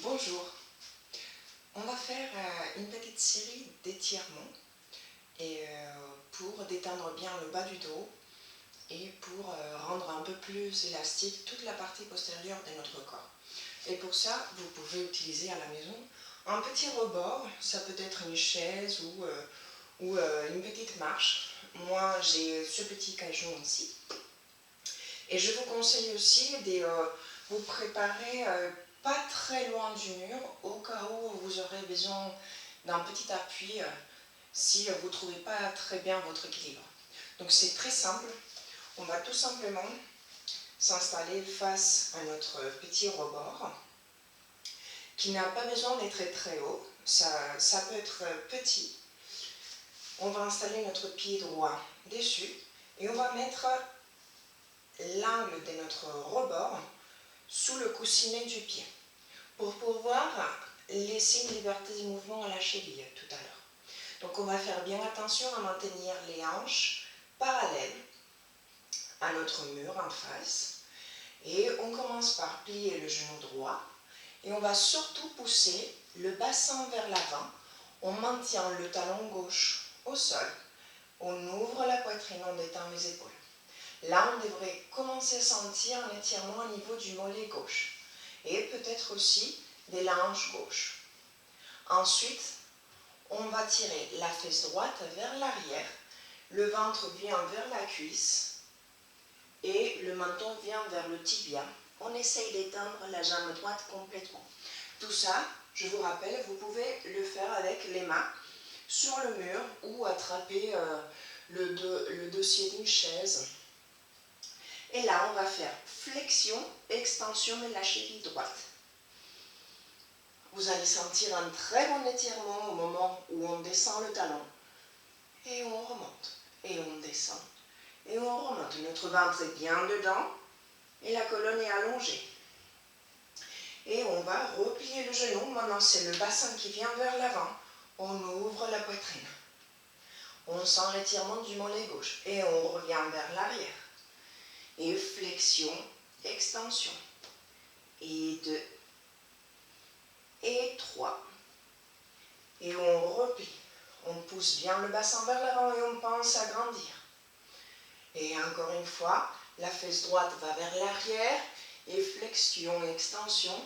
Bonjour, on va faire une petite série d'étirements pour détendre bien le bas du dos et pour rendre un peu plus élastique toute la partie postérieure de notre corps. Et pour ça, vous pouvez utiliser à la maison un petit rebord, ça peut être une chaise ou une petite marche. Moi, j'ai ce petit cajon ici. Et je vous conseille aussi de vous préparer pas très loin du mur, au cas où vous aurez besoin d'un petit appui si vous ne trouvez pas très bien votre équilibre. Donc c'est très simple, on va tout simplement s'installer face à notre petit rebord, qui n'a pas besoin d'être très haut, ça peut être petit. On va installer notre pied droit dessus et on va mettre l'angle de notre rebord sous le coussinet du pied pour pouvoir laisser une liberté de mouvement à la cheville tout à l'heure. Donc on va faire bien attention à maintenir les hanches parallèles à notre mur en face et on commence par plier le genou droit et on va surtout pousser le bassin vers l'avant. On maintient le talon gauche au sol, on ouvre la poitrine, on détend les épaules. Là, on devrait commencer à sentir un étirement au niveau du mollet gauche et peut-être aussi de la hanche gauche. Ensuite, on va tirer la fesse droite vers l'arrière, le ventre vient vers la cuisse et le menton vient vers le tibia. On essaye d'étendre la jambe droite complètement. Tout ça, je vous rappelle, vous pouvez le faire avec les mains sur le mur ou attraper le dossier d'une chaise. Et là, on va faire flexion, extension de la cheville droite. Vous allez sentir un très bon étirement au moment où on descend le talon. Et on remonte. Et on descend. Et on remonte. Notre ventre est bien dedans. Et la colonne est allongée. Et on va replier le genou. Maintenant, c'est le bassin qui vient vers l'avant. On ouvre la poitrine. On sent l'étirement du mollet gauche. Et on revient vers l'arrière. Et flexion, extension. Et 2. Et 3. Et on replie. On pousse bien le bassin vers l'avant et on pense à grandir. Et encore une fois, la fesse droite va vers l'arrière. Et flexion, extension.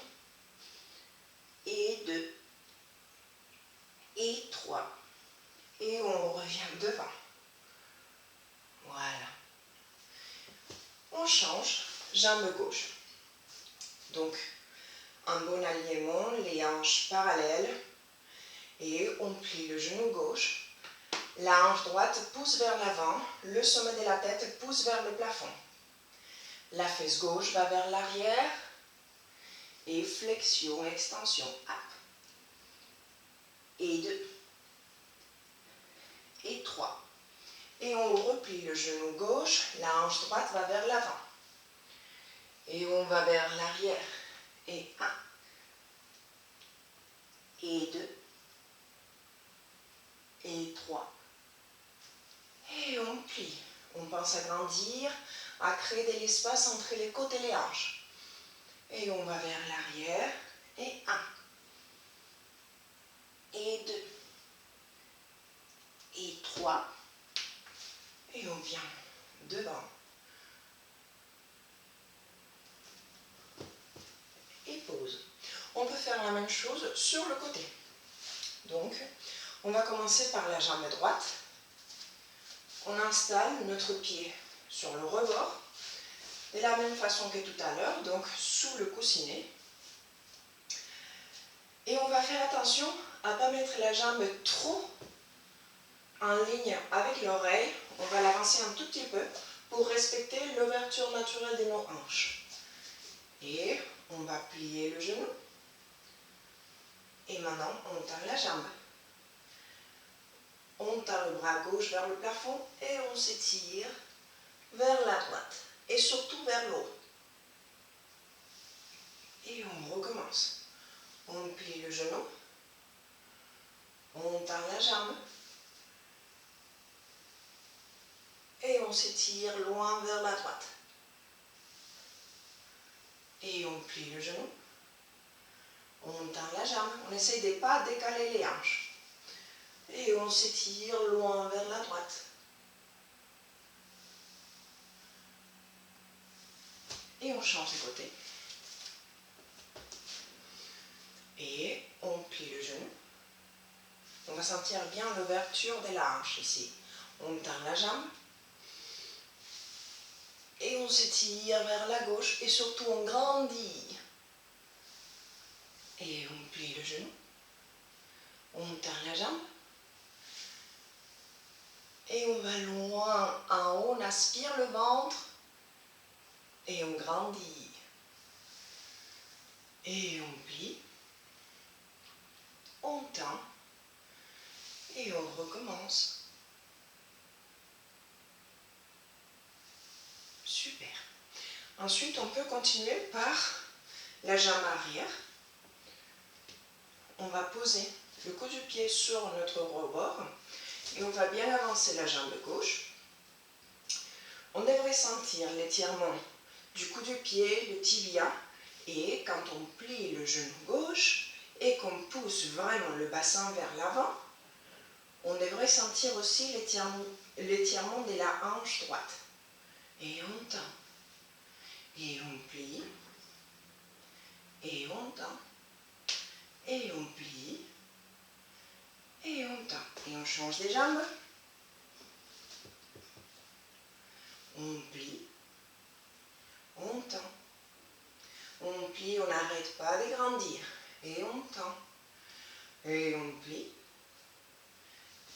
Et 2. Et 3. Et on revient devant. Voilà. On change, jambe gauche. Donc, un bon alignement, les hanches parallèles. Et on plie le genou gauche. La hanche droite pousse vers l'avant. Le sommet de la tête pousse vers le plafond. La fesse gauche va vers l'arrière. Et flexion, extension. Up. Et 2. Et 3. Et on replie le genou gauche. La hanche droite va vers l'avant. Et on va vers l'arrière. Et 1. Et 2. Et 3. Et on plie. On pense à grandir, à créer de l'espace entre les côtes et les hanches. Et on va vers l'arrière. Et 1. Et 2. Et 3. Et on vient devant. Et pause. On peut faire la même chose sur le côté. Donc, on va commencer par la jambe droite. On installe notre pied sur le rebord, de la même façon que tout à l'heure, donc sous le coussinet. Et on va faire attention à ne pas mettre la jambe trop en ligne avec l'oreille. On va l'avancer un tout petit peu pour respecter l'ouverture naturelle de nos hanches. Et on va plier le genou. Et maintenant, on tend la jambe. On tend le bras gauche vers le plafond et on s'étire vers la droite. Et surtout vers le haut. Et on recommence. On plie le genou. On tend la jambe. Et on s'étire loin vers la droite. Et on plie le genou. On tend la jambe, on essaye de ne pas décaler les hanches. Et on s'étire loin vers la droite. Et on change de côté. Et on plie le genou. On va sentir bien l'ouverture de la hanche ici. On tend la jambe. Et on s'étire vers la gauche et surtout on grandit. Et on plie le genou. On tend la jambe. Et on va loin en haut, on aspire le ventre. Et on grandit. Et on plie. On tend. Et on recommence. Super. Ensuite, on peut continuer par la jambe arrière. On va poser le coup du pied sur notre rebord et on va bien avancer la jambe gauche. On devrait sentir l'étirement du coup du pied, le tibia, et quand on plie le genou gauche et qu'on pousse vraiment le bassin vers l'avant, on devrait sentir aussi l'étirement de la hanche droite. Et on tend. Et on plie. Et on tend. Et on plie. Et on tend. Et on change les jambes. On plie. On tend. On plie, on n'arrête pas de grandir. Et on tend. Et on plie.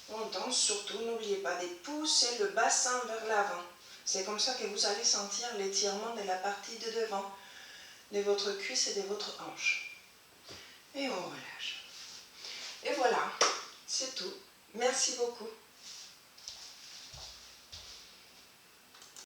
On tend, surtout n'oubliez pas de pousser le bassin vers l'avant. C'est comme ça que vous allez sentir l'étirement de la partie de devant, de votre cuisse et de votre hanche. Et on relâche. Et voilà, c'est tout. Merci beaucoup.